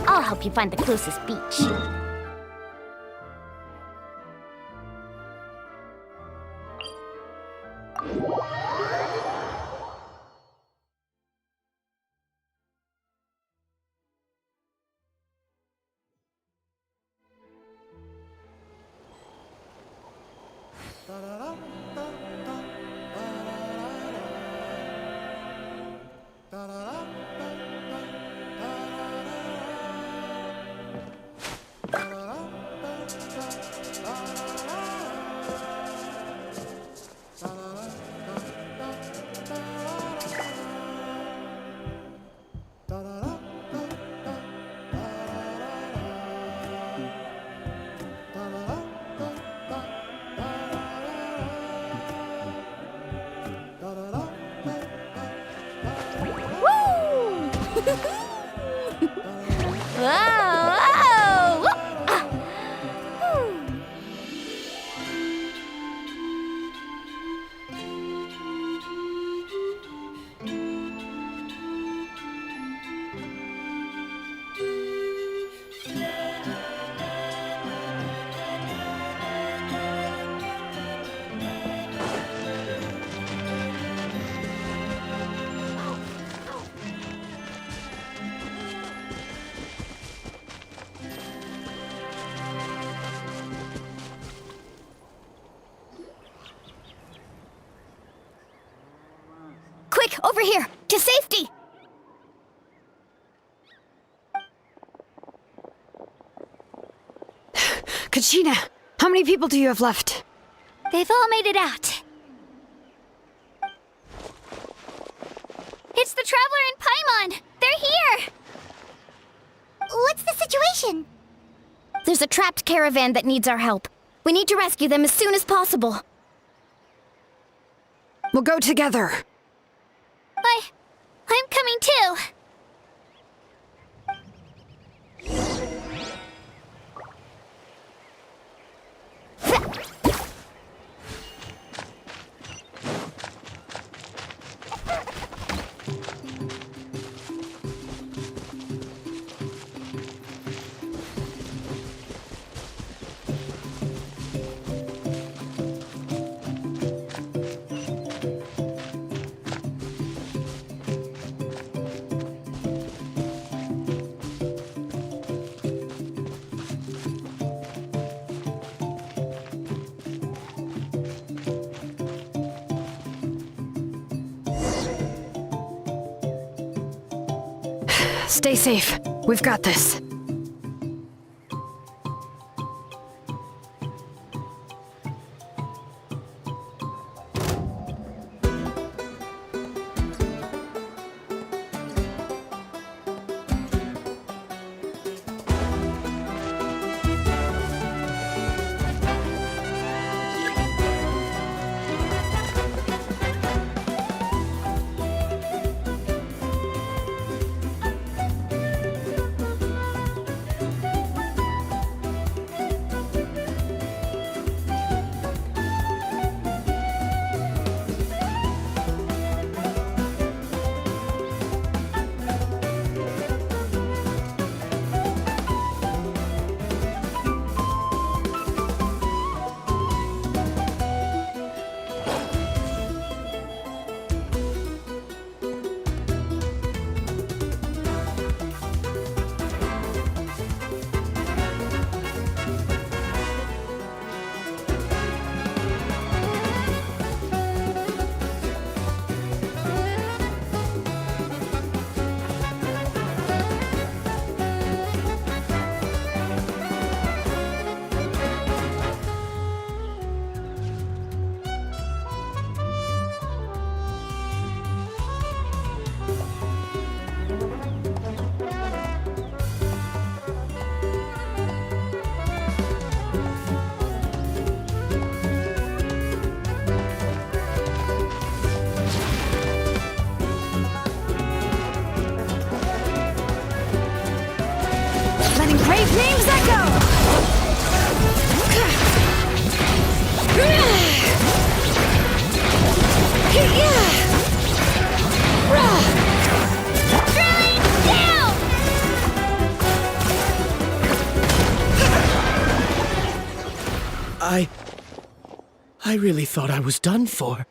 I'll help you find the closest beach. Quick, over here! To safety! Kachina, how many people do you have left? They've all made it out. It's the Traveler and Paimon! They're here! What's the situation? There's a trapped caravan that needs our help. We need to rescue them as soon as possible. We'll go together. I'm coming too. Stay safe. We've got this. Brave names echo! Drilling down! I really thought I was done for.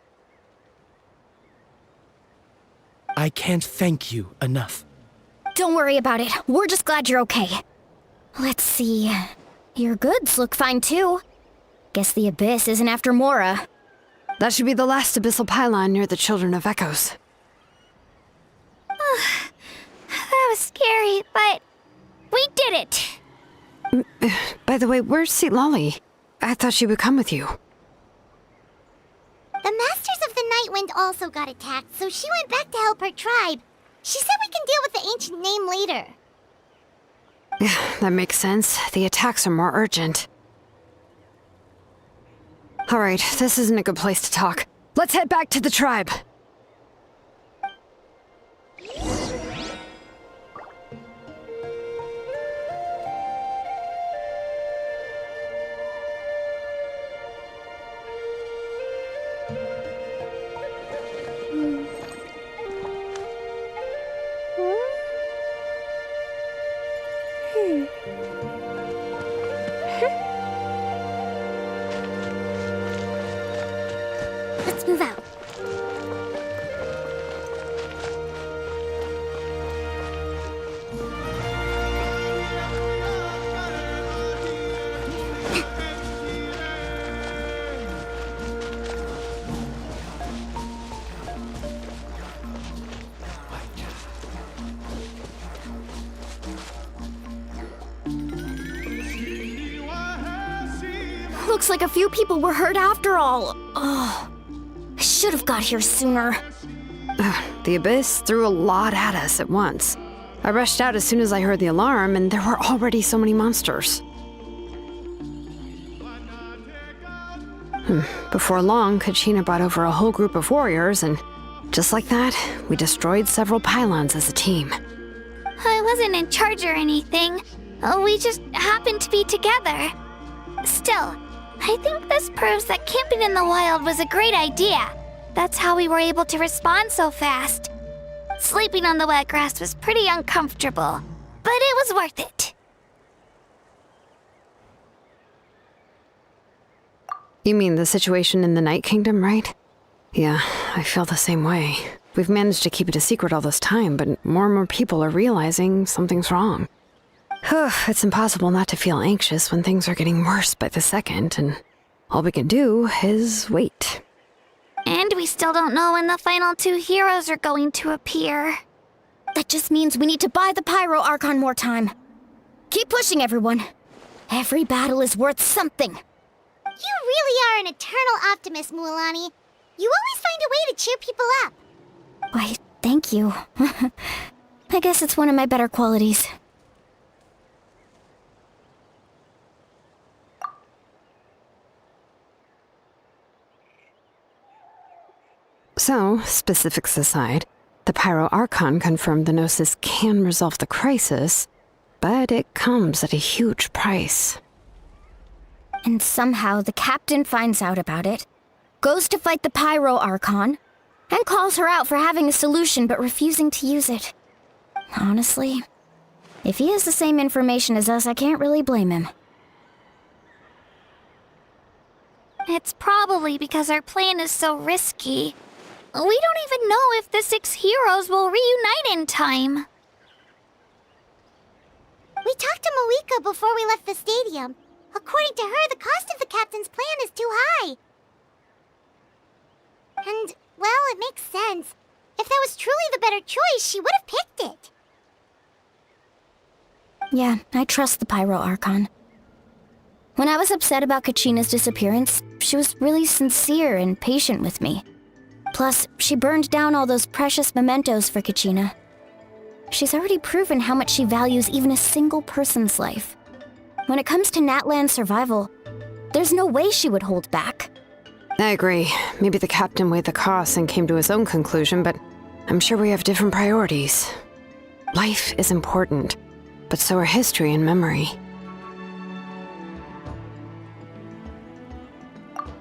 I can't thank you enough. Don't worry about it. We're just glad you're okay. Let's see. Your goods look fine too. Guess the Abyss isn't after Mora. That should be the last abyssal pylon near the Children of Echoes. That was scary, but we did it. By the way, where's Seat Lolly? I thought she would come with you. The Masters of the Nightwind also got attacked, so she went back to help her tribe. She said we can deal with the ancient name later. Yeah, that makes sense. The attacks are more urgent. Alright, this isn't a good place to talk. Let's head back to the tribe. Let's move out. Looks like a few people were hurt after all. Oh, I should have got here sooner. The Abyss threw a lot at us at once. I rushed out as soon as I heard the alarm, and there were already so many monsters. Before long, Kachina brought over a whole group of warriors, and just like that, we destroyed several pylons as a team. I wasn't in charge or anything. We just happened to be together. Still, I think this proves that camping in the wild was a great idea. That's how we were able to respond so fast. Sleeping on the wet grass was pretty uncomfortable, but it was worth it. You mean the situation in the Night Kingdom, right? Yeah, I feel the same way. We've managed to keep it a secret all this time, but more and more people are realizing something's wrong. It's impossible not to feel anxious when things are getting worse by the second, and all we can do is wait. And we still don't know when the final two heroes are going to appear. That just means we need to buy the Pyro Archon more time. Keep pushing, everyone. Every battle is worth something. You really are an eternal optimist, Mualani. You always find a way to cheer people up. Why, thank you. I guess it's one of my better qualities. So, specifics aside, the Pyro Archon confirmed the Gnosis can resolve the crisis, but it comes at a huge price. And somehow the captain finds out about it, goes to fight the Pyro Archon, and calls her out for having a solution but refusing to use it. Honestly, if he has the same information as us, I can't really blame him. It's probably because our plan is so risky. We don't even know if the 6 heroes will reunite in time. We talked to Malika before we left the stadium. According to her, the cost of the captain's plan is too high. And, well, it makes sense. If that was truly the better choice, she would have picked it. Yeah, I trust the Pyro Archon. When I was upset about Kachina's disappearance, she was really sincere and patient with me. Plus, she burned down all those precious mementos for Kachina. She's already proven how much she values even a single person's life. When it comes to Natlan's survival, there's no way she would hold back. I agree. Maybe the captain weighed the costs and came to his own conclusion, but I'm sure we have different priorities. Life is important, but so are history and memory.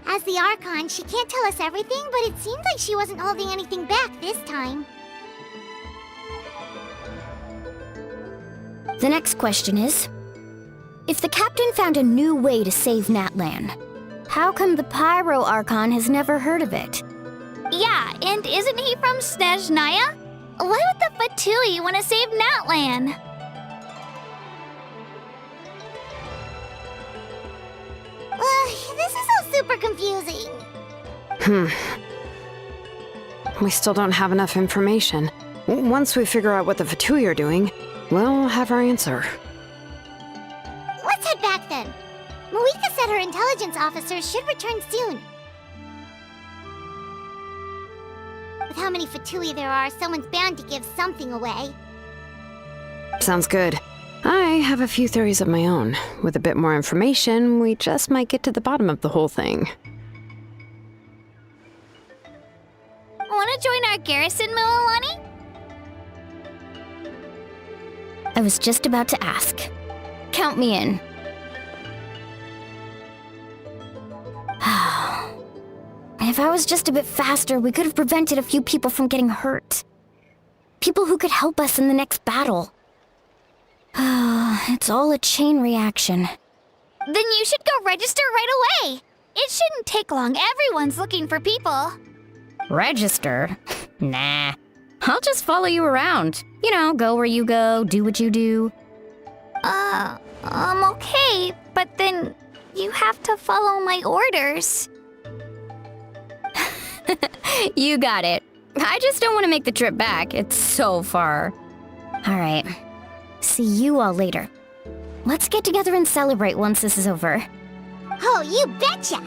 As the Archon, she can't tell us everything, but it seemed like she wasn't holding anything back this time. The next question is, if the captain found a new way to save Natlan, How come the Pyro Archon has never heard of it? Yeah, and isn't he from Snezhnaya? Why would the Fatui want to save Natlan? This is all super confusing. We still don't have enough information. Once we figure out what the Fatui are doing, we'll have our answer. Let's head back then. Malika said her intelligence officers should return soon. With how many Fatui there are, someone's bound to give something away. Sounds good. I have a few theories of my own. With a bit more information, we just might get to the bottom of the whole thing. Want to join our garrison, Mililani? I was just about to ask. Count me in. If I was just a bit faster, we could have prevented a few people from getting hurt. People who could help us in the next battle. It's all a chain reaction. Then you should go register right away. It shouldn't take long. Everyone's looking for people. Register? Nah. I'll just follow you around. You know, go where you go, do what you do. Okay, but then you have to follow my orders. You got it. I just don't want to make the trip back. It's so far. All right. See you all later. Let's get together and celebrate once this is over. Oh, you betcha!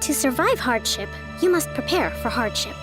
To survive hardship, you must prepare for hardship.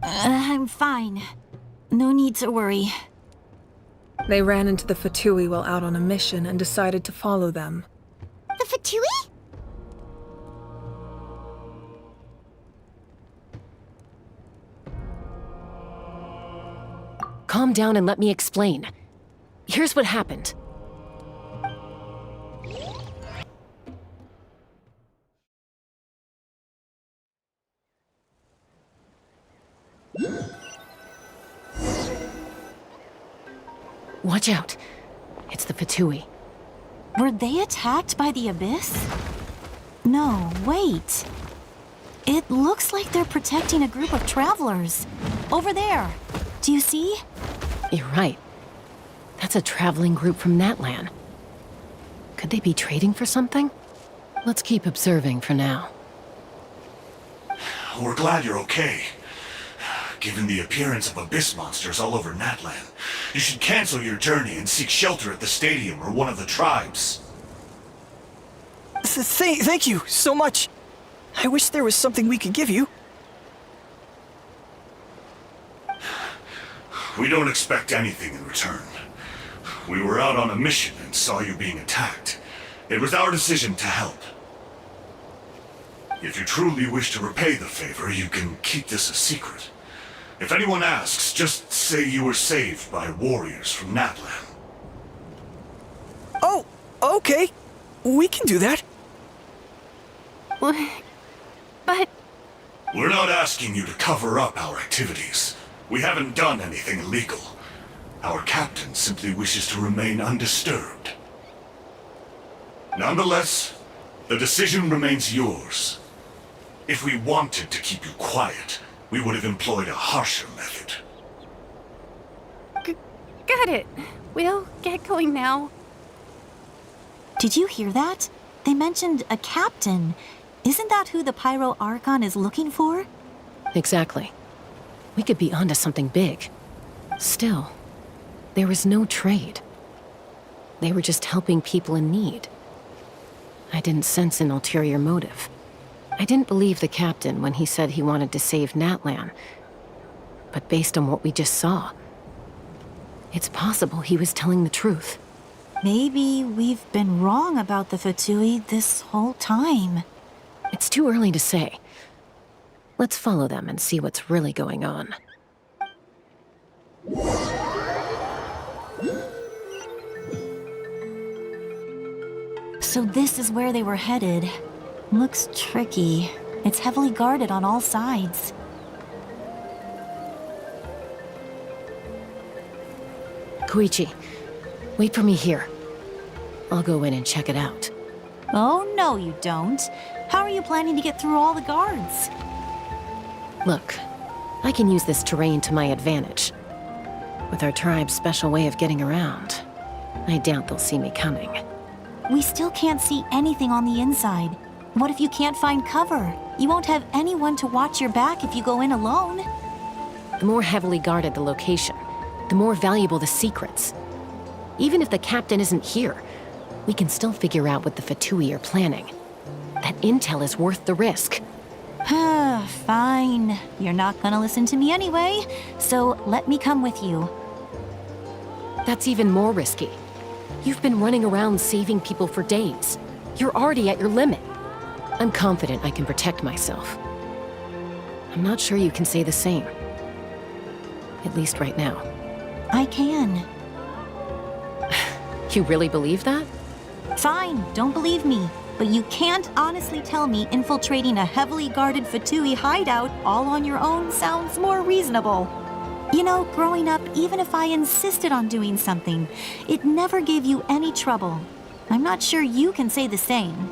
I'm fine. No need to worry. They ran into the Fatui while out on a mission and decided to follow them. The Fatui? Calm down and let me explain. Here's what happened. Watch out. It's the Fatui. Were they attacked by the Abyss? No, wait. It looks like they're protecting a group of travelers. Over there. Do you see? You're right. That's a traveling group from Natlan. Could they be trading for something? Let's keep observing for now. We're glad you're okay. Given the appearance of abyss monsters all over Natlan, you should cancel your journey and seek shelter at the stadium or one of the tribes. Thank you so much. I wish there was something we could give you. We don't expect anything in return. We were out on a mission and saw you being attacked. It was our decision to help. If you truly wish to repay the favor, you can keep this a secret. If anyone asks, just say you were saved by warriors from Natlan. Oh, okay. We can do that. But... We're not asking you to cover up our activities. We haven't done anything illegal. Our captain simply wishes to remain undisturbed. Nonetheless, the decision remains yours. If we wanted to keep you quiet, we would have employed a harsher method. Got it. We'll get going now. Did you hear that? They mentioned a captain. Isn't that who the Pyro Archon is looking for? Exactly. We could be onto something big. Still, there was no trade. They were just helping people in need. I didn't sense an ulterior motive. I didn't believe the captain when he said he wanted to save Natlan. But based on what we just saw, it's possible he was telling the truth. Maybe we've been wrong about the Fatui this whole time. It's too early to say. Let's follow them and see what's really going on. So this is where they were headed. Looks tricky. It's heavily guarded on all sides. Koichi, wait for me here. I'll go in and check it out. Oh, no, you don't. How are you planning to get through all the guards? Look, I can use this terrain to my advantage. With our tribe's special way of getting around, I doubt they'll see me coming. We still can't see anything on the inside. What if you can't find cover? You won't have anyone to watch your back if you go in alone. The more heavily guarded the location, the more valuable the secrets. Even if the captain isn't here, we can still figure out what the Fatui are planning. That intel is worth the risk. Fine. You're not gonna listen to me anyway, so let me come with you. That's even more risky. You've been running around saving people for days. You're already at your limit. I'm confident I can protect myself. I'm not sure you can say the same. At least right now. I can. You really believe that? Fine, don't believe me. But you can't honestly tell me infiltrating a heavily guarded Fatui hideout all on your own sounds more reasonable. You know, growing up, even if I insisted on doing something, it never gave you any trouble. I'm not sure you can say the same.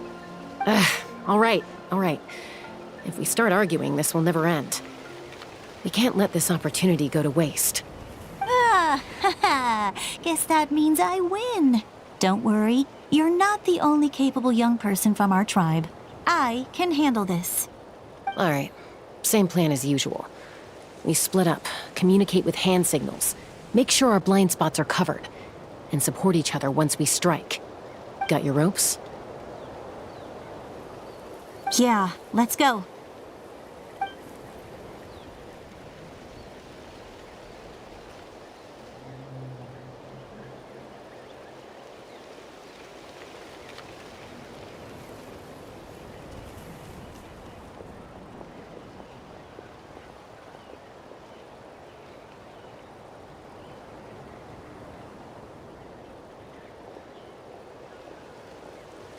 All right. If we start arguing, this will never end. We can't let this opportunity go to waste. Guess that means I win. Don't worry, you're not the only capable young person from our tribe. I can handle this. All right, same plan as usual. We split up, communicate with hand signals, make sure our blind spots are covered, and support each other once we strike. Got your ropes? Yeah, let's go.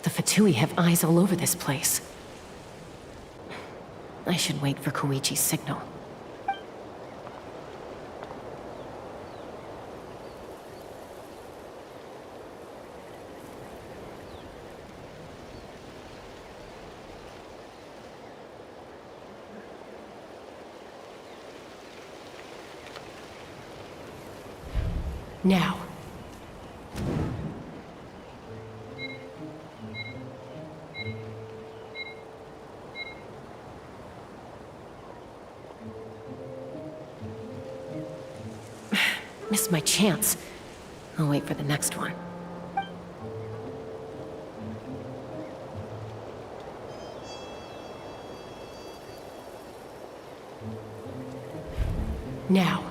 The Fatui have eyes all over this place. I should wait for Koichi's signal. Now. Missed my chance. I'll wait for the next one. Now.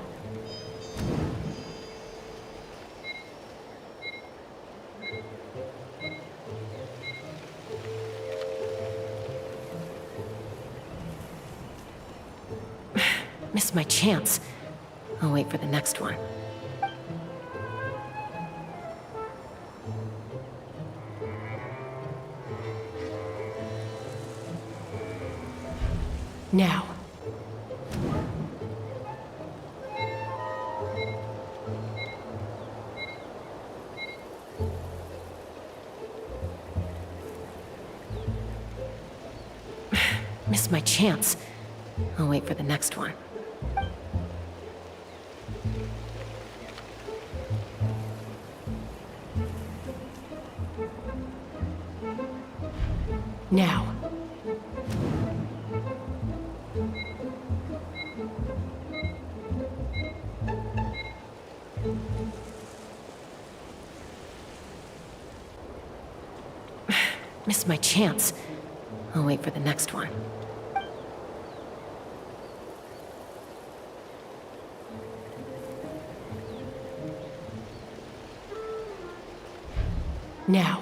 Missed my chance. I'll wait for the next one. Now. Missed my chance. I'll wait for the next one. Now. Missed my chance. I'll wait for the next one. Now.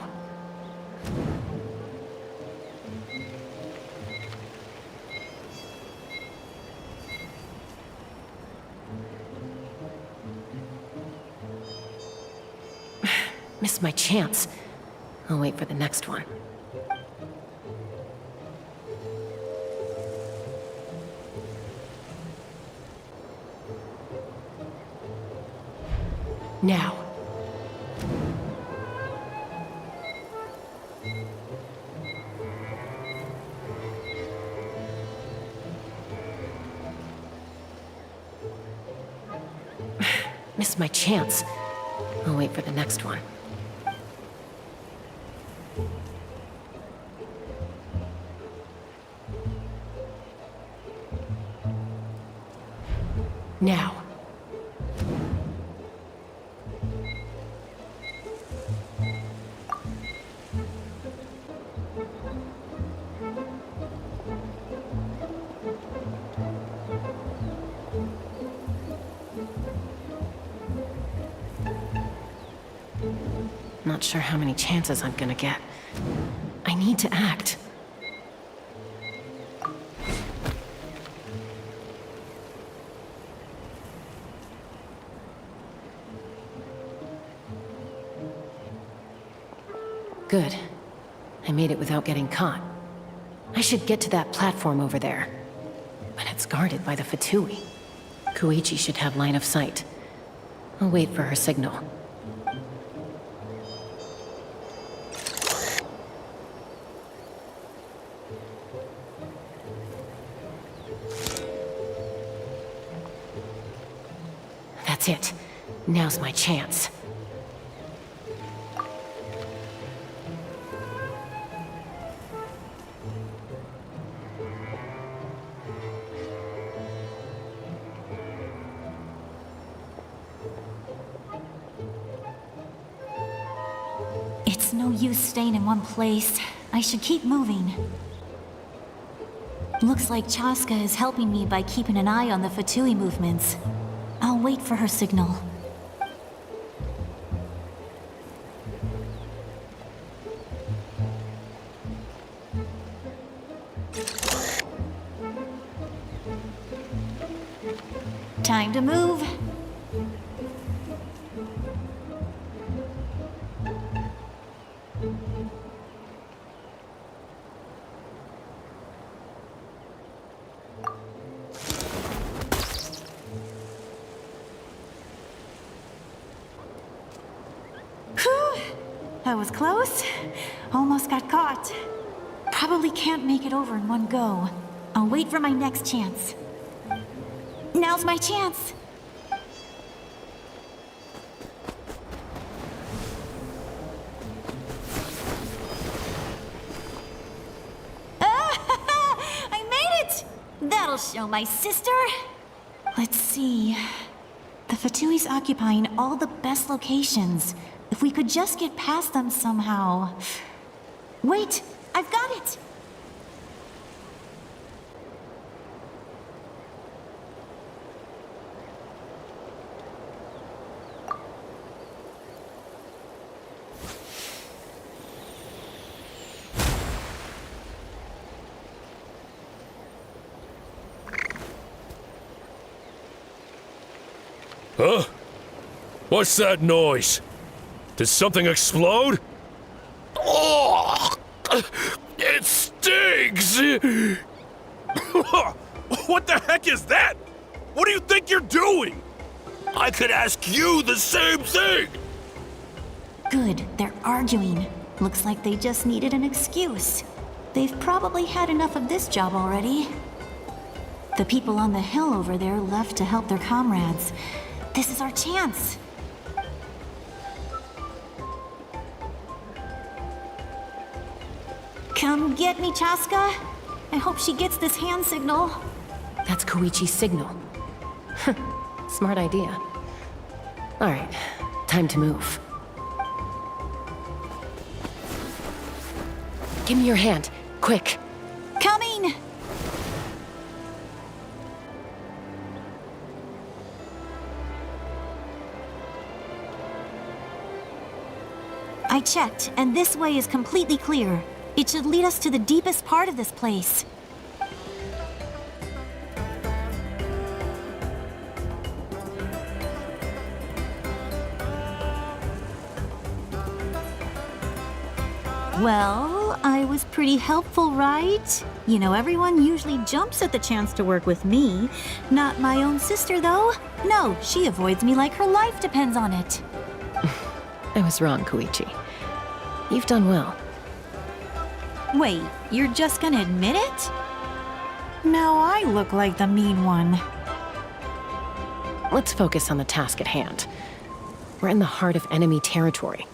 Missed my chance. I'll wait for the next one. Now. Missed my chance. I'll wait for the next one. Now. Not sure how many chances I'm gonna get. I need to act. Good. I made it without getting caught. I should get to that platform over there. But it's guarded by the Fatui. Koichi should have line of sight. I'll wait for her signal. That's it. Now's my chance. It's no use staying in one place. I should keep moving. Looks like Chaska is helping me by keeping an eye on the Fatui movements. I'll wait for her signal. Time to move. That was close. Almost got caught. Probably can't make it over in one go. I'll wait for my next chance. Now's my chance. I made it! That'll show my sister. Let's see. The Fatui's occupying all the best locations. If we could just get past them somehow. Wait, I've got it! Huh? What's that noise? Did something explode? Oh! It stings! What the heck is that? What do you think you're doing? I could ask you the same thing! Good, they're arguing. Looks like they just needed an excuse. They've probably had enough of this job already. The people on the hill over there left to help their comrades. This is our chance. Come get me, Chaska. I hope she gets this hand signal. That's Koichi's signal. Smart idea. All right, time to move. Give me your hand, quick. Coming! I checked, and this way is completely clear. It should lead us to the deepest part of this place. Well, I was pretty helpful, right? You know, everyone usually jumps at the chance to work with me. Not my own sister, though. No, she avoids me like her life depends on it. I was wrong, Koichi. You've done well. Wait, you're just gonna admit it? Now I look like the mean one. Let's focus on the task at hand. We're in the heart of enemy territory.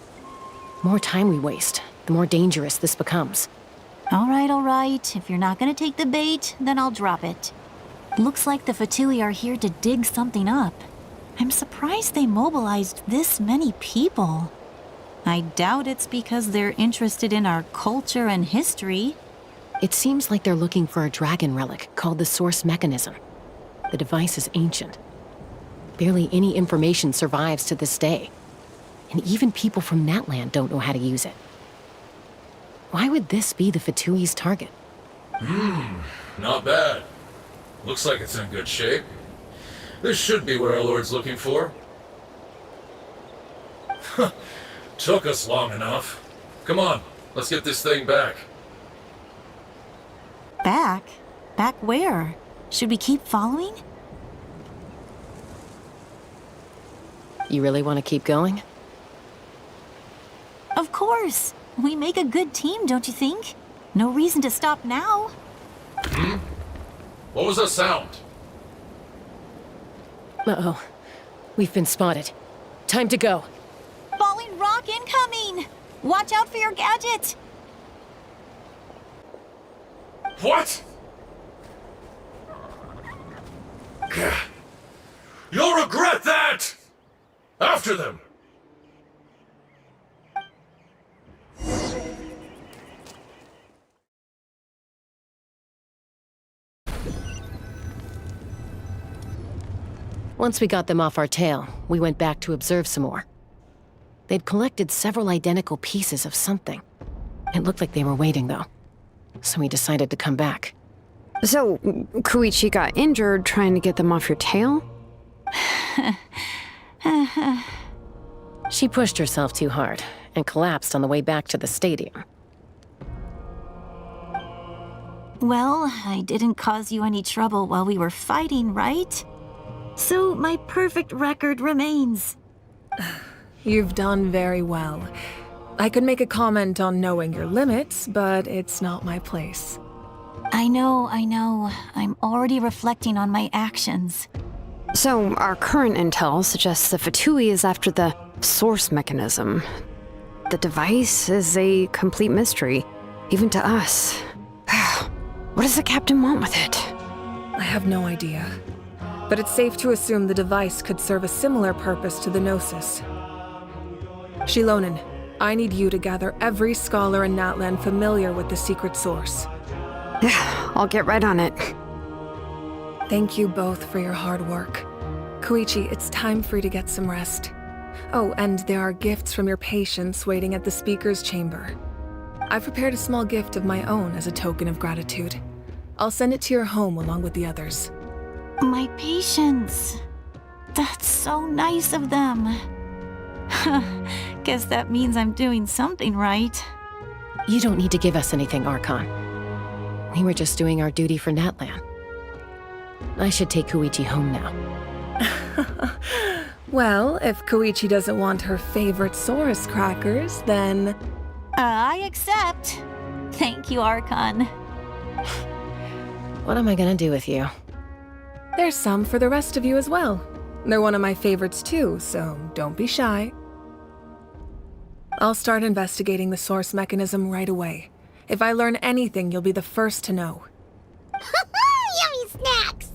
The more time we waste, the more dangerous this becomes. All right. If you're not gonna take the bait, then I'll drop it. Looks like the Fatui are here to dig something up. I'm surprised they mobilized this many people. I doubt it's because they're interested in our culture and history. It seems like they're looking for a dragon relic called the Source Mechanism. The device is ancient. Barely any information survives to this day. And even people from Natlan don't know how to use it. Why would this be the Fatui's target? Not bad. Looks like it's in good shape. This should be what our Lord's looking for. Took us long enough. Come on, let's get this thing back. Back? Back where? Should we keep following? You really want to keep going? Of course! We make a good team, don't you think? No reason to stop now. What was that sound? Uh-oh. We've been spotted. Time to go. Falling rock incoming! Watch out for your gadget! What? You'll regret that! After them! Once we got them off our tail, we went back to observe some more. They'd collected several identical pieces of something. It looked like they were waiting, though. So we decided to come back. So, Koichi got injured trying to get them off your tail? She pushed herself too hard and collapsed on the way back to the stadium. Well, I didn't cause you any trouble while we were fighting, right? So my perfect record remains. You've done very well. I could make a comment on knowing your limits, but it's not my place. I know. I'm already reflecting on my actions. So, our current intel suggests the Fatui is after the source mechanism. The device is a complete mystery, even to us. What does the captain want with it? I have no idea. But it's safe to assume the device could serve a similar purpose to the Gnosis. Shilonen, I need you to gather every scholar in Natlan familiar with the secret source. I'll get right on it. Thank you both for your hard work. Koichi, it's time for you to get some rest. Oh, and there are gifts from your patients waiting at the speaker's chamber. I've prepared a small gift of my own as a token of gratitude. I'll send it to your home along with the others. My patience. That's so nice of them. Guess that means I'm doing something right. You don't need to give us anything, Archon. We were just doing our duty for Natlan. I should take Koichi home now. Well, if Koichi doesn't want her favorite Saurus crackers, then... I accept. Thank you, Archon. What am I gonna do with you? There's some for the rest of you as well. They're one of my favorites too, so don't be shy. I'll start investigating the source mechanism right away. If I learn anything, you'll be the first to know. Yummy snacks!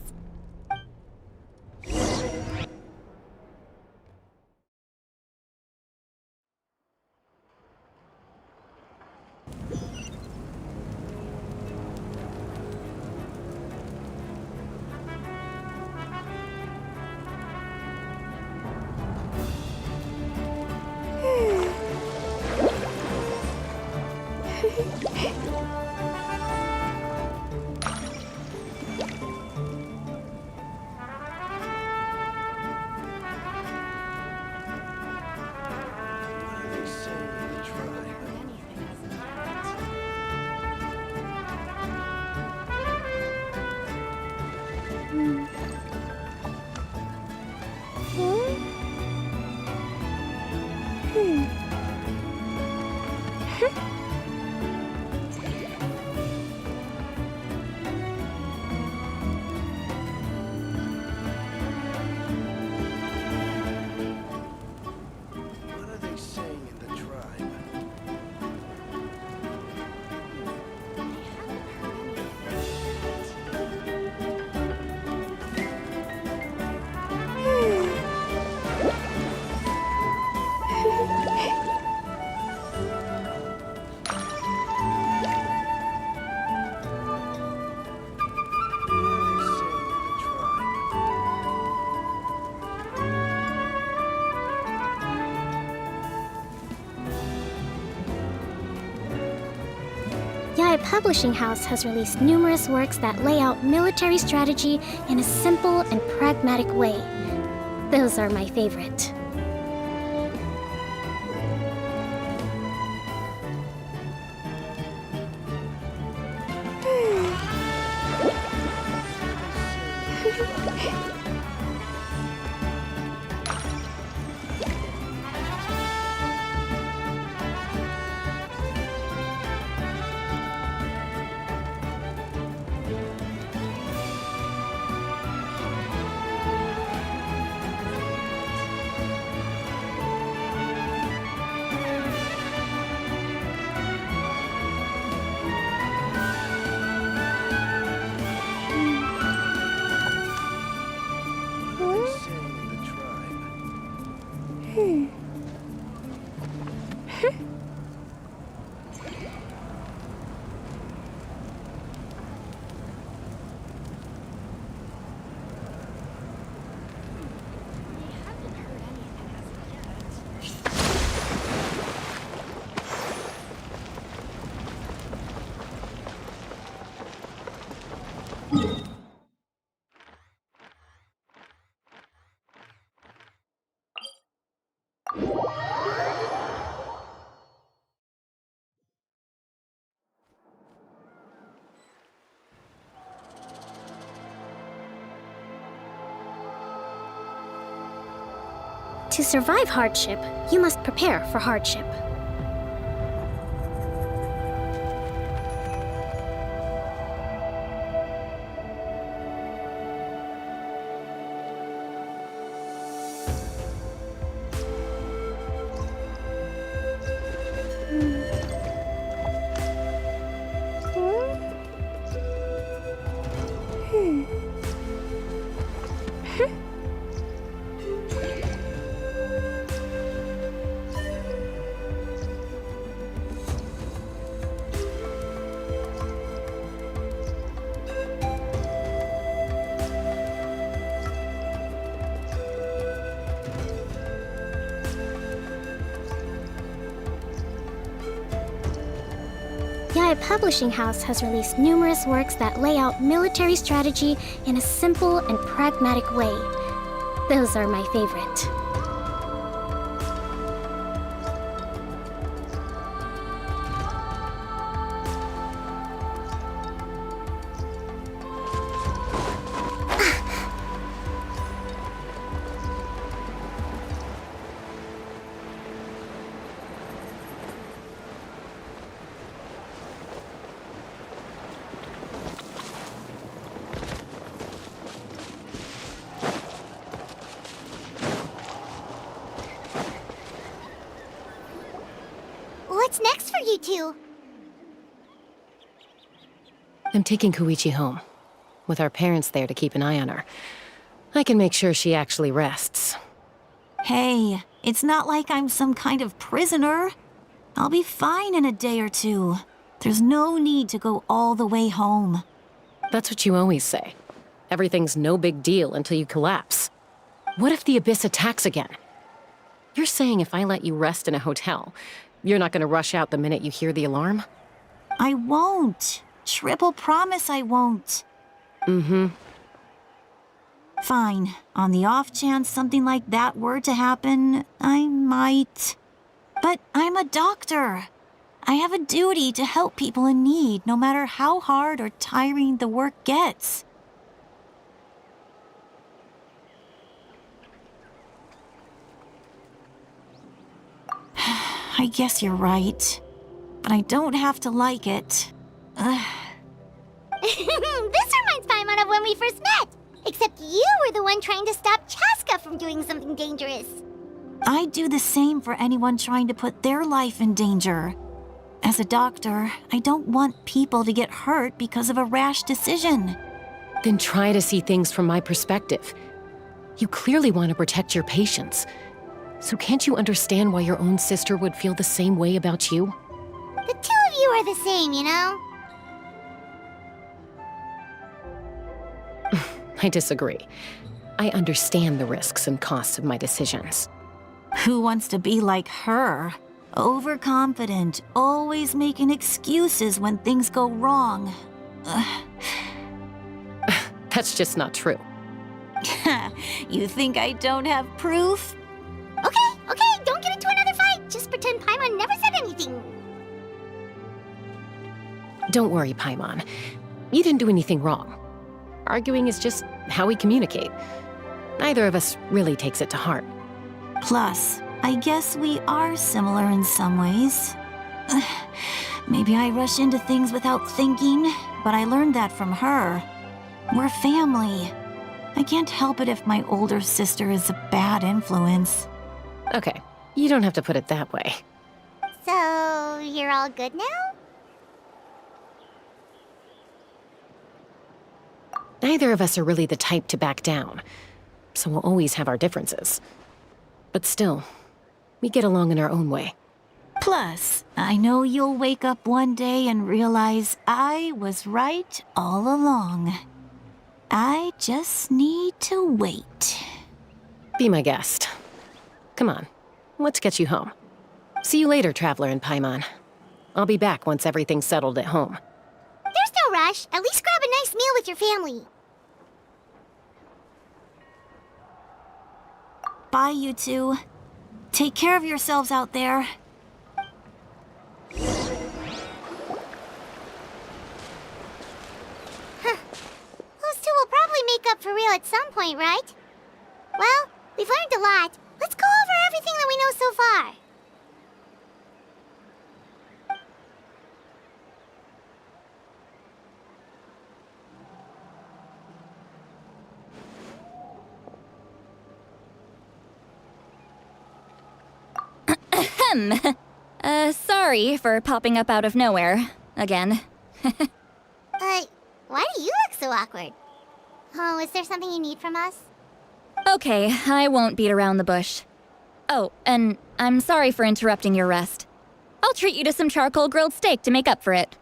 Yaya Publishing House has released numerous works that lay out military strategy in a simple and pragmatic way. Those are my favorite. To survive hardship, you must prepare for hardship. Sky Publishing House has released numerous works that lay out military strategy in a simple and pragmatic way. Those are my favorite. What's next for you two? I'm taking Koichi home. With our parents there to keep an eye on her. I can make sure she actually rests. Hey, it's not like I'm some kind of prisoner. I'll be fine in a day or two. There's no need to go all the way home. That's what you always say. Everything's no big deal until you collapse. What if the Abyss attacks again? You're saying if I let you rest in a hotel, you're not gonna rush out the minute you hear the alarm? I won't. Triple promise I won't. Mm-hmm. Fine. On the off chance something like that were to happen, I might. But I'm a doctor. I have a duty to help people in need, no matter how hard or tiring the work gets. I guess you're right. But I don't have to like it. This reminds Paimon of when we first met. Except you were the one trying to stop Chaska from doing something dangerous. I'd do the same for anyone trying to put their life in danger. As a doctor, I don't want people to get hurt because of a rash decision. Then try to see things from my perspective. You clearly want to protect your patients. So can't you understand why your own sister would feel the same way about you? The two of you are the same, you know? I disagree. I understand the risks and costs of my decisions. Who wants to be like her? Overconfident, always making excuses when things go wrong. That's just not true. You think I don't have proof? Okay, don't get into another fight. Just pretend Paimon never said anything. Don't worry, Paimon. You didn't do anything wrong. Arguing is just how we communicate. Neither of us really takes it to heart. Plus, I guess we are similar in some ways. Maybe I rush into things without thinking, but I learned that from her. We're family. I can't help it if my older sister is a bad influence. Okay, you don't have to put it that way. So, you're all good now? Neither of us are really the type to back down, so we'll always have our differences. But still, we get along in our own way. Plus, I know you'll wake up one day and realize I was right all along. I just need to wait. Be my guest. Come on, let's get you home. See you later, Traveler and Paimon. I'll be back once everything's settled at home. There's no rush. At least grab a nice meal with your family. Bye, you two. Take care of yourselves out there. Those two will probably make up for real at some point, right? Well, we've learned a lot. Let's go over everything that we know so far. Sorry for popping up out of nowhere. Again. Why do you look so awkward? Oh, is there something you need from us? Okay, I won't beat around the bush. Oh, and I'm sorry for interrupting your rest. I'll treat you to some charcoal grilled steak to make up for it.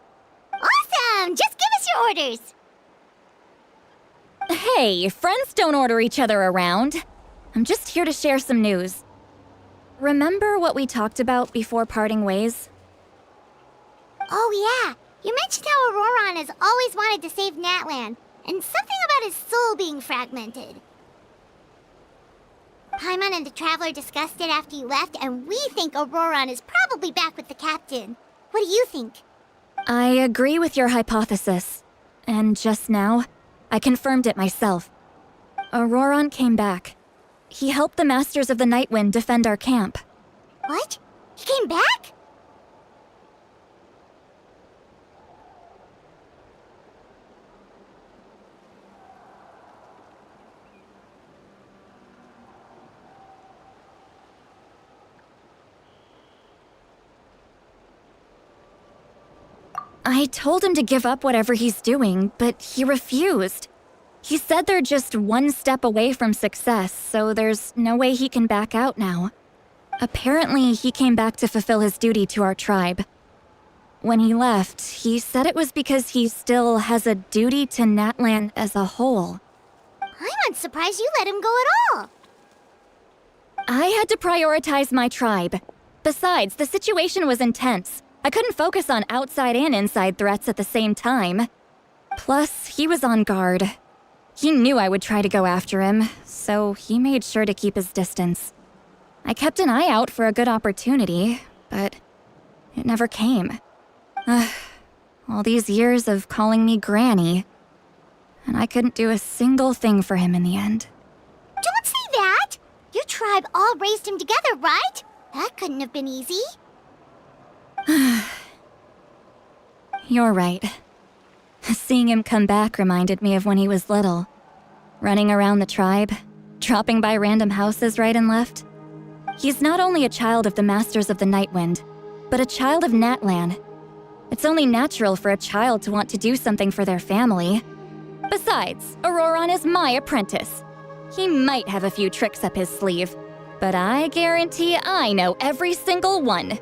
Awesome! Just give us your orders! Hey, friends don't order each other around. I'm just here to share some news. Remember what we talked about before parting ways? Oh yeah, You mentioned how Auroron has always wanted to save Natlan, and something about his soul being fragmented. Paimon and the Traveler discussed it after you left, and we think Auroron is probably back with the captain. What do you think? I agree with your hypothesis. And just now, I confirmed it myself. Auroron came back. He helped the Masters of the Nightwind defend our camp. What? He came back? I told him to give up whatever he's doing, but he refused. He said they're just one step away from success, so there's no way he can back out now. Apparently, he came back to fulfill his duty to our tribe. When he left, he said it was because he still has a duty to Natlan as a whole. I'm surprised you let him go at all. I had to prioritize my tribe. Besides, the situation was intense. I couldn't focus on outside and inside threats at the same time. Plus, he was on guard. He knew I would try to go after him, so he made sure to keep his distance. I kept an eye out for a good opportunity, but it never came. All these years of calling me Granny, and I couldn't do a single thing for him in the end. Don't say that! Your tribe all raised him together, right? That couldn't have been easy. You're right. Seeing him come back reminded me of when he was little. Running around the tribe, dropping by random houses right and left. He's not only a child of the Masters of the Nightwind, but a child of Natlan. It's only natural for a child to want to do something for their family. Besides, Auroron is my apprentice. He might have a few tricks up his sleeve, but I guarantee I know every single one.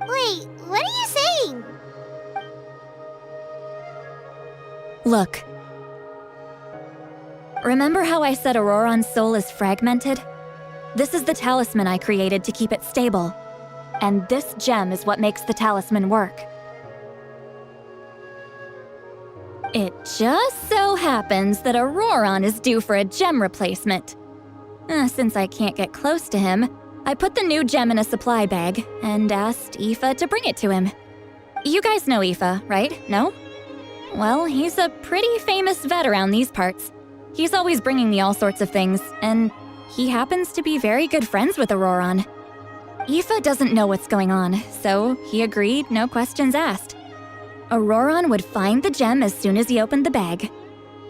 Wait, what are you saying? Look. Remember how I said Auroron's soul is fragmented? This is the talisman I created to keep it stable. And this gem is what makes the talisman work. It just so happens that Auroron is due for a gem replacement. Since I can't get close to him, I put the new gem in a supply bag and asked Aoife to bring it to him. You guys know Aoife, right? No? Well, he's a pretty famous vet around these parts. He's always bringing me all sorts of things, and he happens to be very good friends with Auroron. Aoife doesn't know what's going on, so he agreed, no questions asked. Auroron would find the gem as soon as he opened the bag.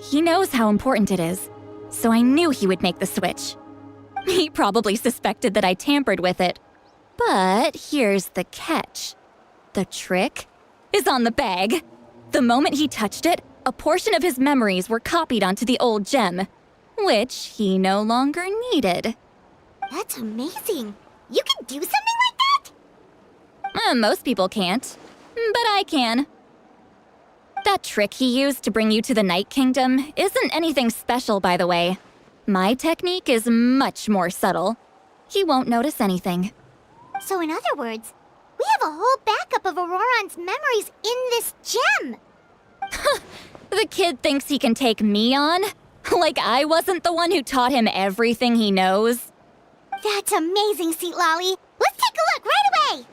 He knows how important it is, so I knew he would make the switch. He probably suspected that I tampered with it. But here's the catch. The trick is on the bag. The moment he touched it, a portion of his memories were copied onto the old gem, which he no longer needed. That's amazing. You can do something like that? Most people can't, but I can. That trick he used to bring you to the Night Kingdom isn't anything special, by the way. My technique is much more subtle. He won't notice anything. So in other words, we have a whole backup of Auroron's memories in this gem! The kid thinks he can take me on? Like I wasn't the one who taught him everything he knows? That's amazing, Seat Lolly! Let's take a look right away!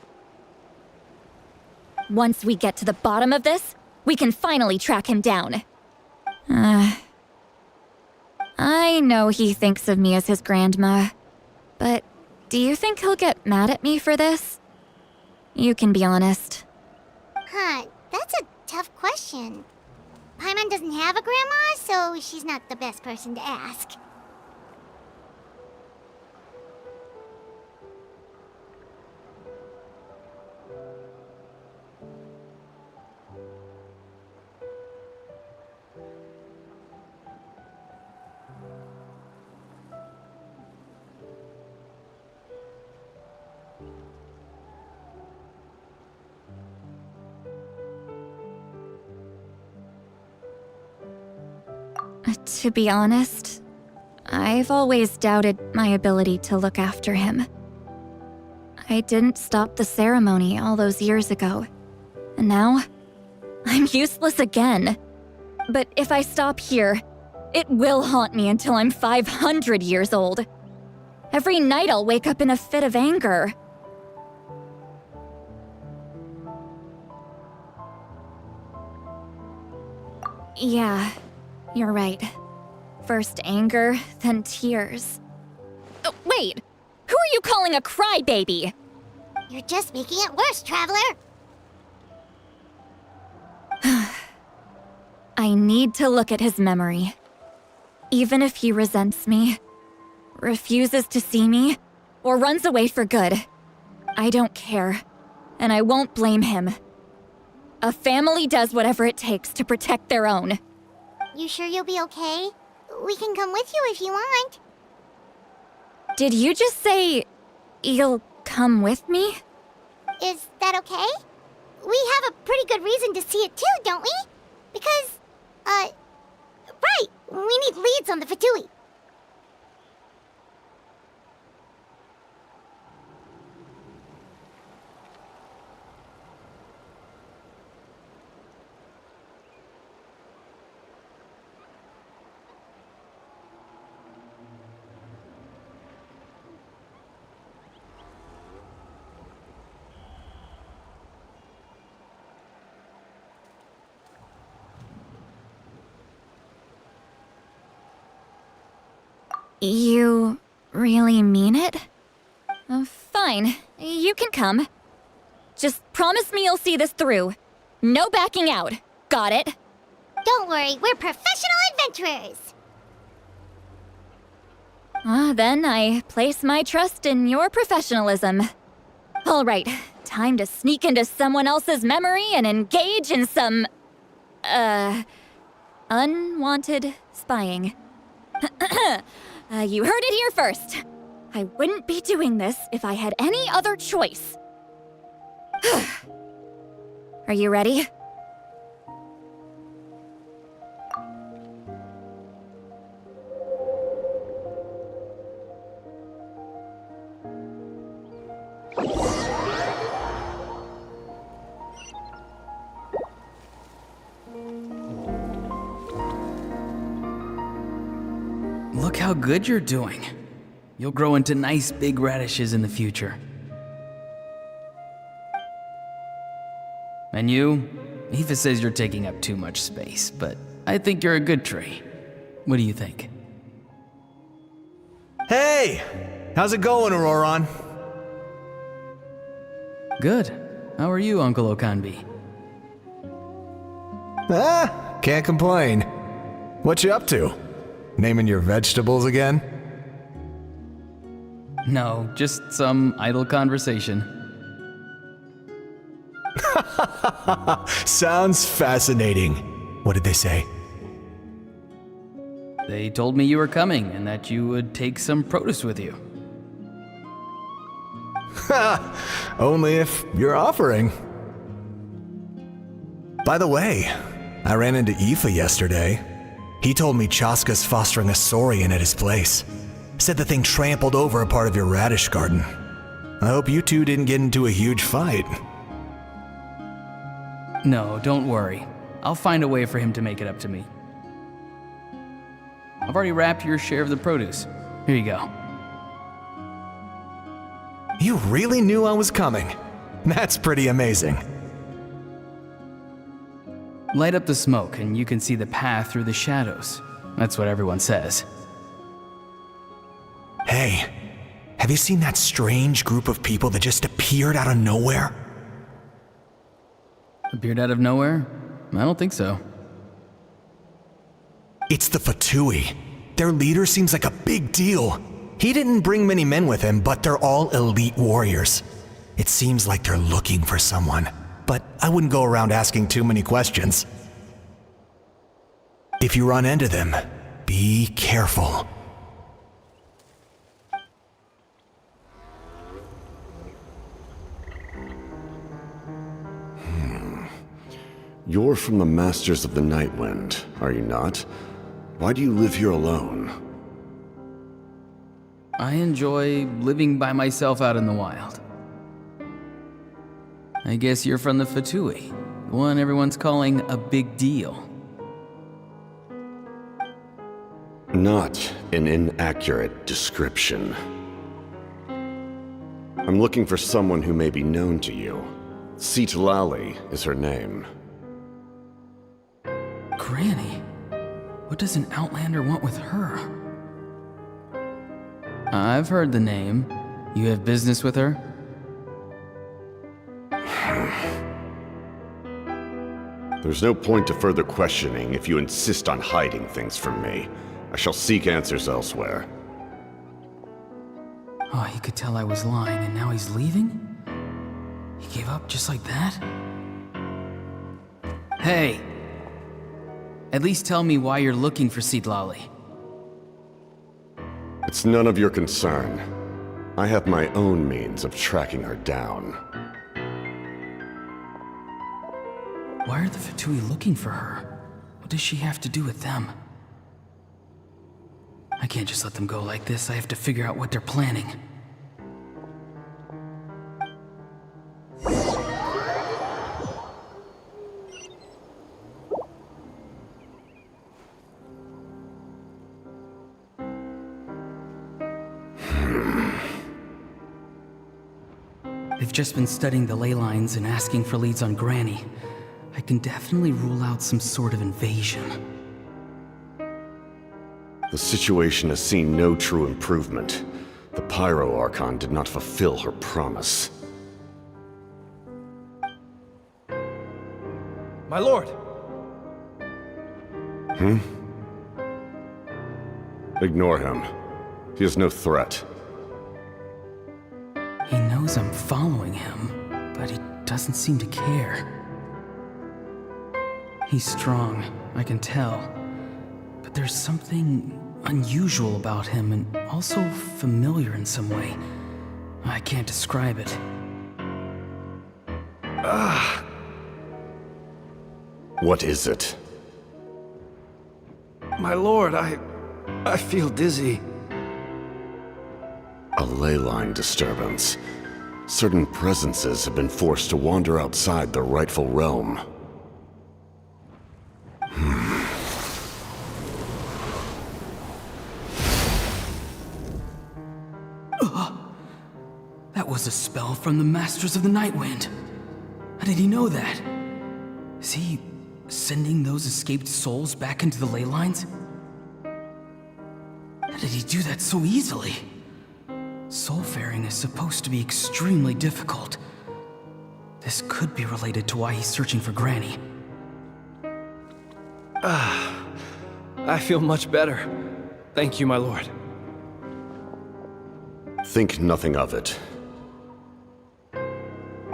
Once we get to the bottom of this, we can finally track him down. I know he thinks of me as his grandma, but do you think he'll get mad at me for this? You can be honest. That's a tough question. Paimon doesn't have a grandma, so she's not the best person to ask. To be honest, I've always doubted my ability to look after him. I didn't stop the ceremony all those years ago, and now I'm useless again. But if I stop here, it will haunt me until I'm 500 years old. Every night I'll wake up in a fit of anger. Yeah, you're right. First anger, then tears. Oh, wait! Who are you calling a crybaby? You're just making it worse, Traveler. I need to look at his memory. Even if he resents me, refuses to see me, or runs away for good, I don't care, and I won't blame him. A family does whatever it takes to protect their own. You sure you'll be okay? We can come with you if you want. Did you just say you'll come with me? Is that okay? We have a pretty good reason to see it too, don't we? Because, right, we need leads on the Fatui. You really mean it? Fine, you can come. Just promise me you'll see this through. No backing out. Got it? Don't worry, we're professional adventurers. Then I place my trust in your professionalism. All right, time to sneak into someone else's memory and engage in some, unwanted spying. You heard it here first. I wouldn't be doing this if I had any other choice. Are you ready? Look how good you're doing. You'll grow into nice big radishes in the future. And you? Aoife says you're taking up too much space, but I think you're a good tree. What do you think? Hey! How's it going, Auroron? Good. How are you, Uncle Okanbi? Can't complain. What you up to? Naming your vegetables again? No, just some idle conversation. Sounds fascinating. What did they say? They told me you were coming and that you would take some produce with you. Only if you're offering. By the way, I ran into Aoife yesterday. He told me Chaska's fostering a saurian at his place. Said the thing trampled over a part of your radish garden. I hope you two didn't get into a huge fight. No, don't worry. I'll find a way for him to make it up to me. I've already wrapped your share of the produce. Here you go. You really knew I was coming. That's pretty amazing. Light up the smoke and you can see the path through the shadows. That's what everyone says. Hey, have you seen that strange group of people that just appeared out of nowhere? Appeared out of nowhere? I don't think so. It's the Fatui. Their leader seems like a big deal. He didn't bring many men with him, but they're all elite warriors. It seems like they're looking for someone, but I wouldn't go around asking too many questions. If you run into them, be careful. You're from the Masters of the Nightwind, are you not? Why do you live here alone? I enjoy living by myself out in the wild. I guess you're from the Fatui. One everyone's calling a big deal. Not an inaccurate description. I'm looking for someone who may be known to you. Citlali is her name. Granny? What does an Outlander want with her? I've heard the name. You have business with her? There's no point to further questioning if you insist on hiding things from me. I shall seek answers elsewhere. Oh, he could tell I was lying, and now he's leaving? He gave up just like that? Hey! At least tell me why you're looking for Citlali. It's none of your concern. I have my own means of tracking her down. Why are the Fatui looking for her? What does she have to do with them? I can't just let them go like this. I have to figure out what they're planning. They've just been studying the ley lines and asking for leads on Granny. I can definitely rule out some sort of invasion. The situation has seen no true improvement. The Pyro Archon did not fulfill her promise. My lord! Ignore him. He is no threat. He knows I'm following him, but he doesn't seem to care. He's strong, I can tell. But there's something unusual about him and also familiar in some way. I can't describe it. What is it? My lord, I feel dizzy. A ley line disturbance. Certain presences have been forced to wander outside the rightful realm. That was a spell from the Masters of the Nightwind. How did he know that? Is he sending those escaped souls back into the ley lines? How did he do that so easily? Soulfaring is supposed to be extremely difficult. This could be related to why he's searching for Granny. I feel much better. Thank you, my lord. Think nothing of it.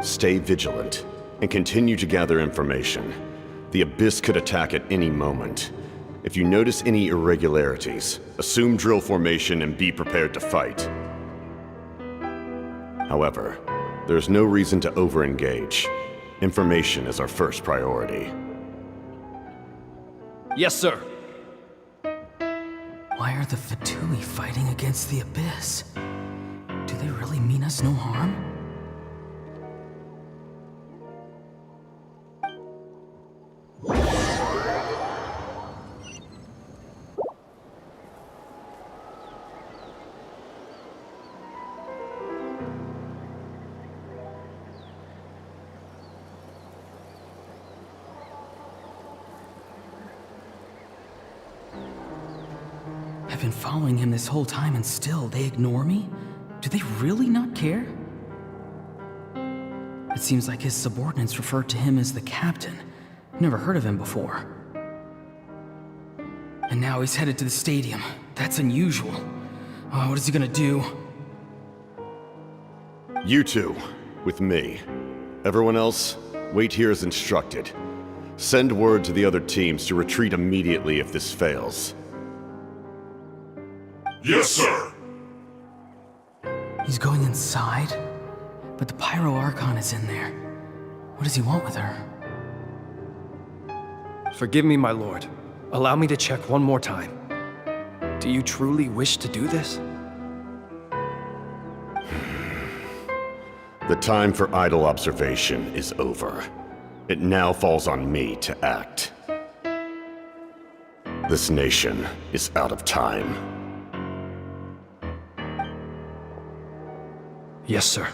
Stay vigilant, and continue to gather information. The Abyss could attack at any moment. If you notice any irregularities, assume drill formation and be prepared to fight. However, there's no reason to over-engage. Information is our first priority. Yes, sir. Why are the Fatui fighting against the Abyss? Do they really mean us no harm? I've been following him this whole time and still they ignore me? Do they really not care? It seems like his subordinates refer to him as the captain. Never heard of him before. And now he's headed to the stadium. That's unusual. Oh, what is he gonna do? You two, with me. Everyone else, wait here as instructed. Send word to the other teams to retreat immediately if this fails. Yes, sir! He's going inside? But the Pyro Archon is in there. What does he want with her? Forgive me, my lord. Allow me to check one more time. Do you truly wish to do this? The time for idle observation is over. It now falls on me to act. This nation is out of time. Yes, sir.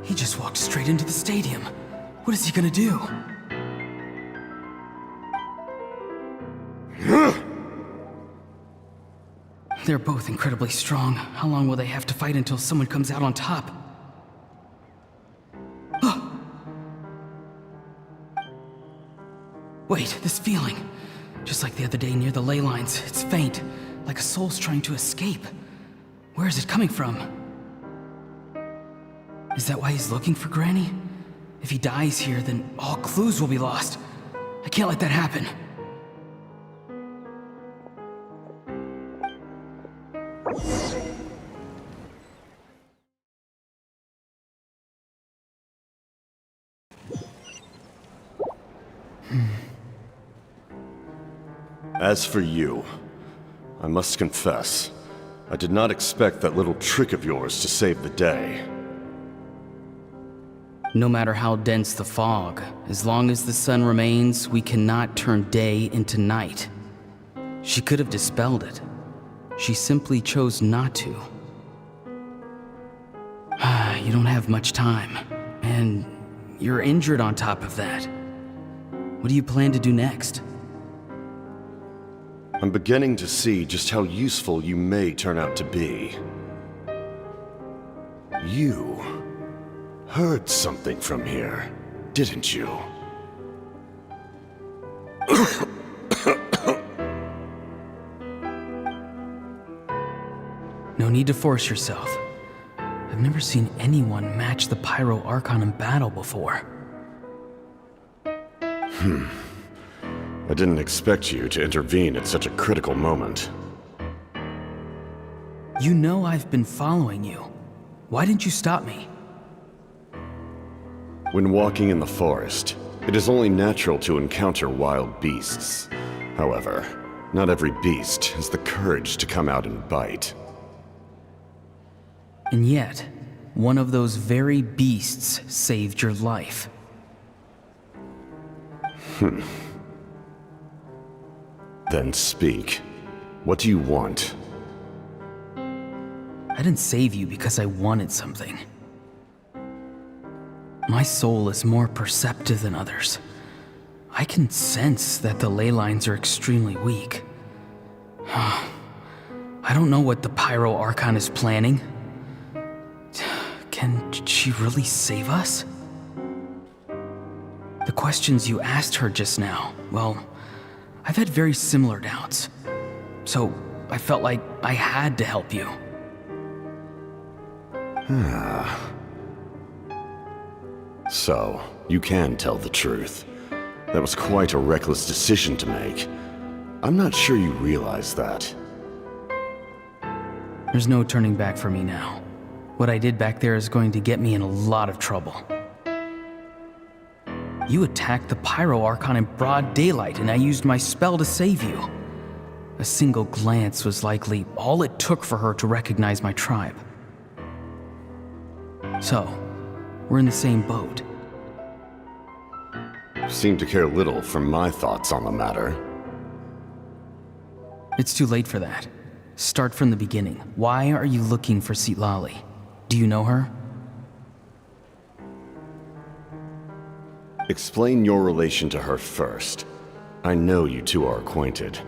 He just walked straight into the stadium. What is he gonna do? They're both incredibly strong. How long will they have to fight until someone comes out on top? Wait, this feeling. Just like the other day near the ley lines, it's faint, like a soul's trying to escape. Where is it coming from? Is that why he's looking for Granny? If he dies here, then all clues will be lost. I can't let that happen. As for you, I must confess, I did not expect that little trick of yours to save the day. No matter how dense the fog, as long as the sun remains, we cannot turn day into night. She could have dispelled it. She simply chose not to. You don't have much time, and you're injured on top of that. What do you plan to do next? I'm beginning to see just how useful you may turn out to be. You heard something from here, didn't you? No need to force yourself. I've never seen anyone match the Pyro Archon in battle before. I didn't expect you to intervene at such a critical moment. You know I've been following you. Why didn't you stop me? When walking in the forest, it is only natural to encounter wild beasts. However, not every beast has the courage to come out and bite. And yet, one of those very beasts saved your life. Then speak. What do you want? I didn't save you because I wanted something. My soul is more perceptive than others. I can sense that the ley lines are extremely weak. I don't know what the Pyro Archon is planning. Can she really save us? The questions you asked her just now, well, I've had very similar doubts. So I felt like I had to help you. So, you can tell the truth. That was quite a reckless decision to make. I'm not sure you realize that. There's no turning back for me now. What I did back there is going to get me in a lot of trouble. You attacked the Pyro Archon in broad daylight, and I used my spell to save you. A single glance was likely all it took for her to recognize my tribe. So, we're in the same boat. You seem to care little for my thoughts on the matter. It's too late for that. Start from the beginning. Why are you looking for Citlali? Do you know her? Explain your relation to her first. I know you two are acquainted.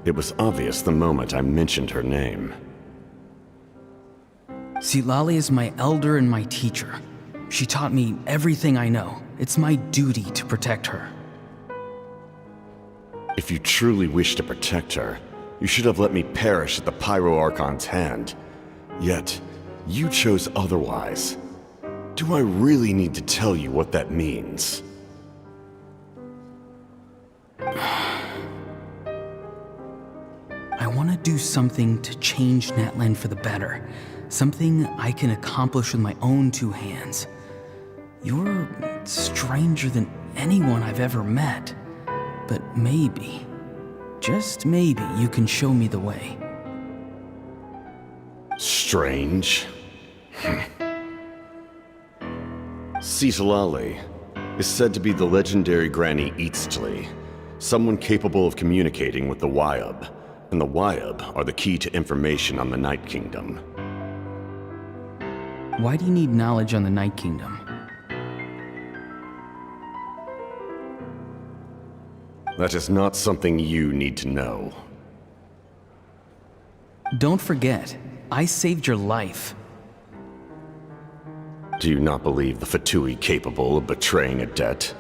It was obvious the moment I mentioned her name. Citlali is my elder and my teacher. She taught me everything I know. It's my duty to protect her. If you truly wish to protect her, you should have let me perish at the Pyro Archon's hand. Yet, you chose otherwise. Do I really need to tell you what that means? I want to do something to change Natlan for the better. Something I can accomplish with my own two hands. You're stranger than anyone I've ever met. But maybe, just maybe, you can show me the way. Strange? Cisalali is said to be the legendary Granny Eastli, someone capable of communicating with the Wyab, and the Wyab are the key to information on the Night Kingdom. Why do you need knowledge on the Night Kingdom? That is not something you need to know. Don't forget, I saved your life. Do you not believe the Fatui capable of betraying a debt?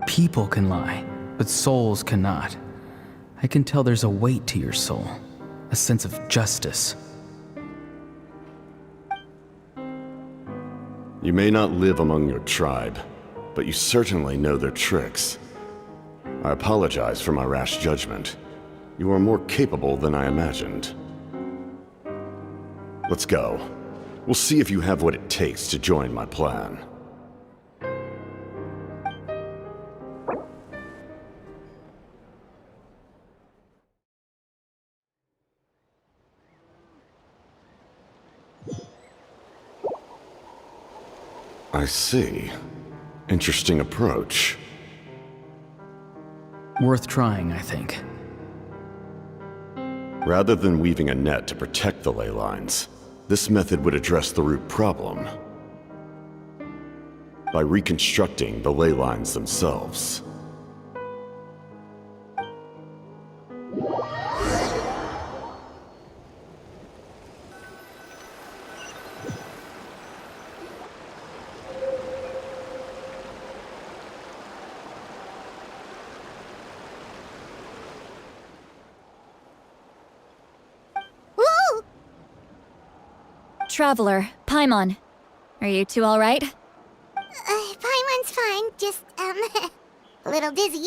People can lie, but souls cannot. I can tell there's a weight to your soul, a sense of justice. You may not live among your tribe, but you certainly know their tricks. I apologize for my rash judgment. You are more capable than I imagined. Let's go. We'll see if you have what it takes to join my plan. I see. Interesting approach. Worth trying, I think. Rather than weaving a net to protect the ley lines, this method would address the root problem by reconstructing the ley lines themselves. Traveler, Paimon. Are you two alright? Paimon's fine, just, a little dizzy.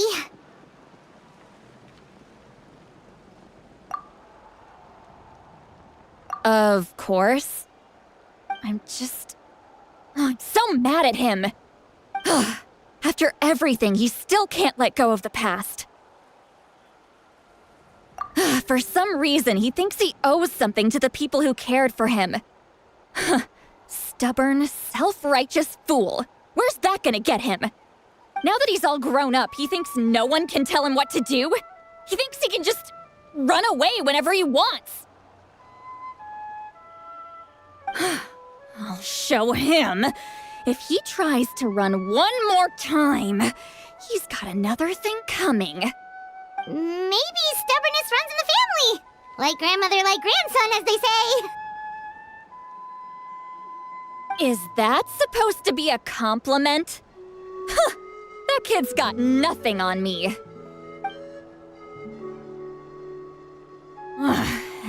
Of course. I'm so mad at him. After everything, he still can't let go of the past. For some reason, he thinks he owes something to the people who cared for him. Stubborn, self-righteous fool. Where's that gonna get him? Now that he's all grown up, he thinks no one can tell him what to do? He thinks he can just run away whenever he wants. I'll show him. If he tries to run one more time, he's got another thing coming. Maybe stubbornness runs in the family! Like grandmother, like grandson, as they say. Is that supposed to be a compliment? That kid's got nothing on me.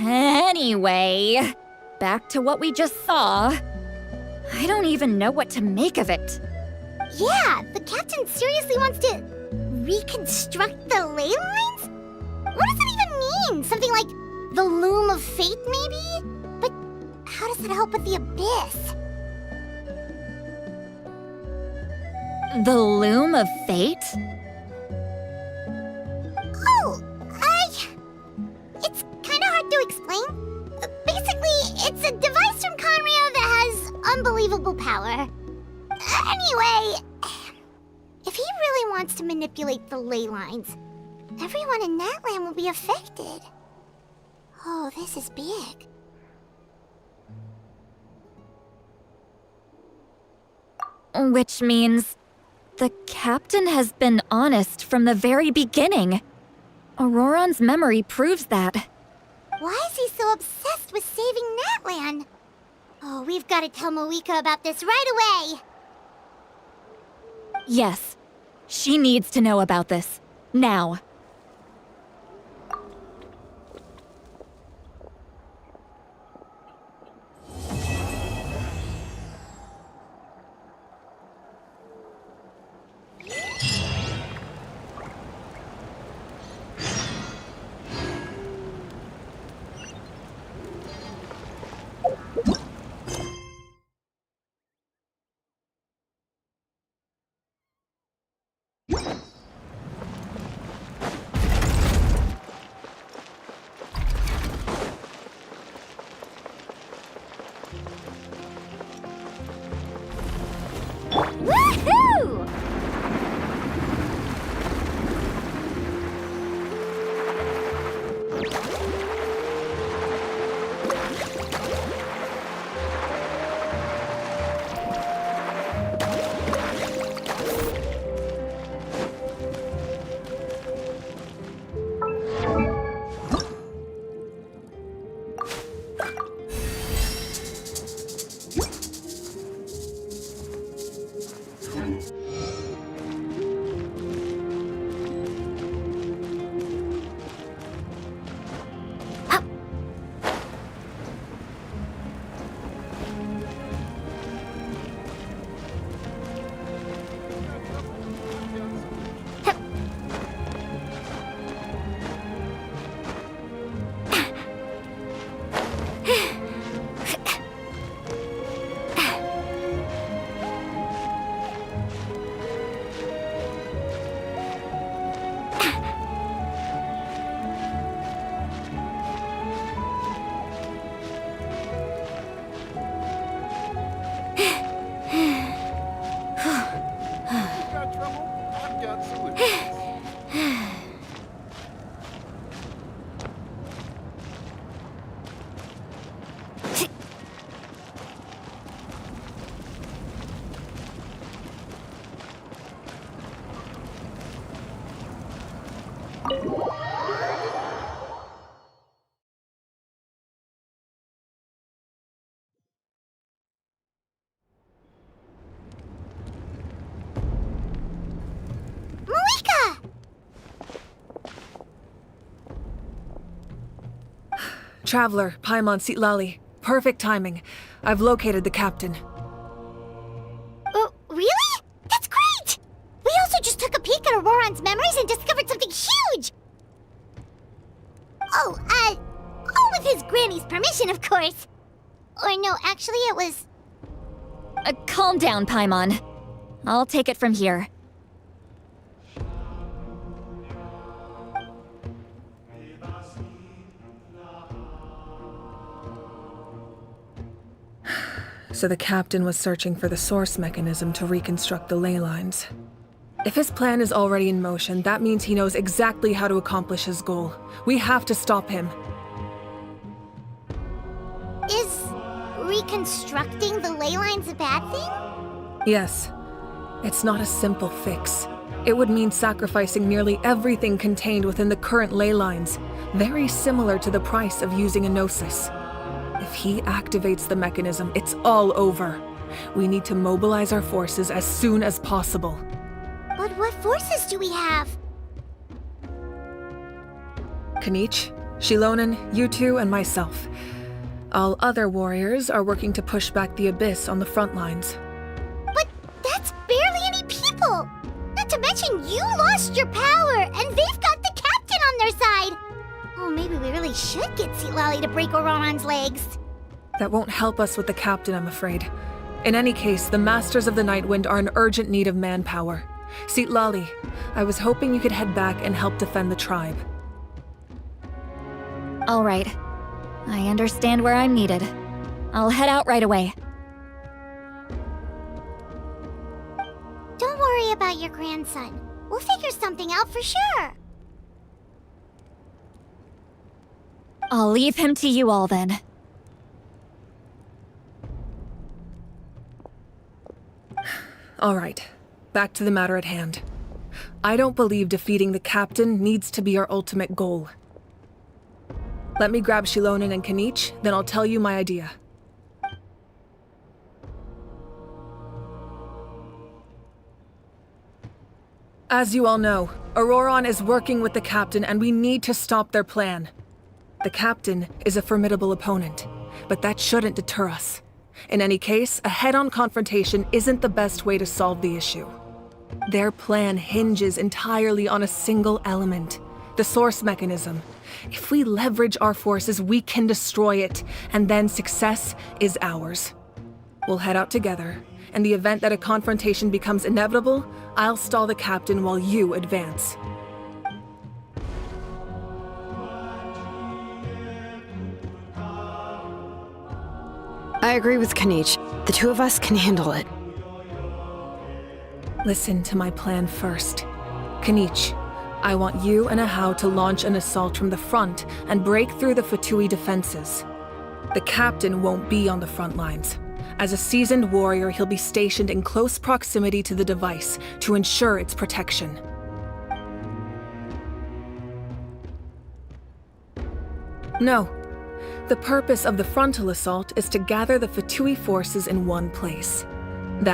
Anyway, back to what we just saw. I don't even know what to make of it. Yeah, the captain seriously wants to reconstruct the ley lines? What does that even mean? Something like the loom of fate, maybe? But how does that help with the abyss? The loom of fate? Oh, it's kind of hard to explain. Basically, it's a device from Conrio that has unbelievable power. Anyway, if he really wants to manipulate the ley lines, everyone in Natlan will be affected. Oh, this is big. Which means the captain has been honest from the very beginning. Auroron's memory proves that. Why is he so obsessed with saving Natlan? Oh, we've got to tell Moeka about this right away. Yes, she needs to know about this. Now. Malika! Traveler, Paimon Citlali. Perfect timing. I've located the captain. Really? That's great! We also just took a peek at Auroron's memories and discovered something huge! All with his granny's permission, of course. Or no, actually it was... Calm down, Paimon. I'll take it from here. So the captain was searching for the source mechanism to reconstruct the ley lines. If his plan is already in motion, that means he knows exactly how to accomplish his goal. We have to stop him. Is reconstructing the ley lines a bad thing? Yes. It's not a simple fix. It would mean sacrificing nearly everything contained within the current ley lines, very similar to the price of using a Gnosis. If he activates the mechanism, it's all over. We need to mobilize our forces as soon as possible. But what forces do we have? Kanich, Shilonen, you two, and myself. All other warriors are working to push back the Abyss on the front lines. But that's barely any people! Not to mention you lost your power, and they've got the captain on their side! Oh, maybe we really should get Citlali to break Auroron's legs. That won't help us with the captain, I'm afraid. In any case, the Masters of the Nightwind are in urgent need of manpower. Citlali, I was hoping you could head back and help defend the tribe. All right. I understand where I'm needed. I'll head out right away. Don't worry about your grandson. We'll figure something out for sure. I'll leave him to you all then. All right, back to the matter at hand. I don't believe defeating the captain needs to be our ultimate goal. Let me grab Shilonen and Kanich, then I'll tell you my idea. As you all know, Auroron is working with the captain and we need to stop their plan. The captain is a formidable opponent, but that shouldn't deter us. In any case, a head-on confrontation isn't the best way to solve the issue. Their plan hinges entirely on a single element, the source mechanism. If we leverage our forces, we can destroy it, and then success is ours. We'll head out together. In the event that a confrontation becomes inevitable, I'll stall the captain while you advance. I agree with Kanich. The two of us can handle it. Listen to my plan first. Kanich, I want you and Ahau to launch an assault from the front and break through the Fatui defenses. The captain won't be on the front lines. As a seasoned warrior, he'll be stationed in close proximity to the device to ensure its protection. No. The purpose of the frontal assault is to gather the Fatui forces in one place.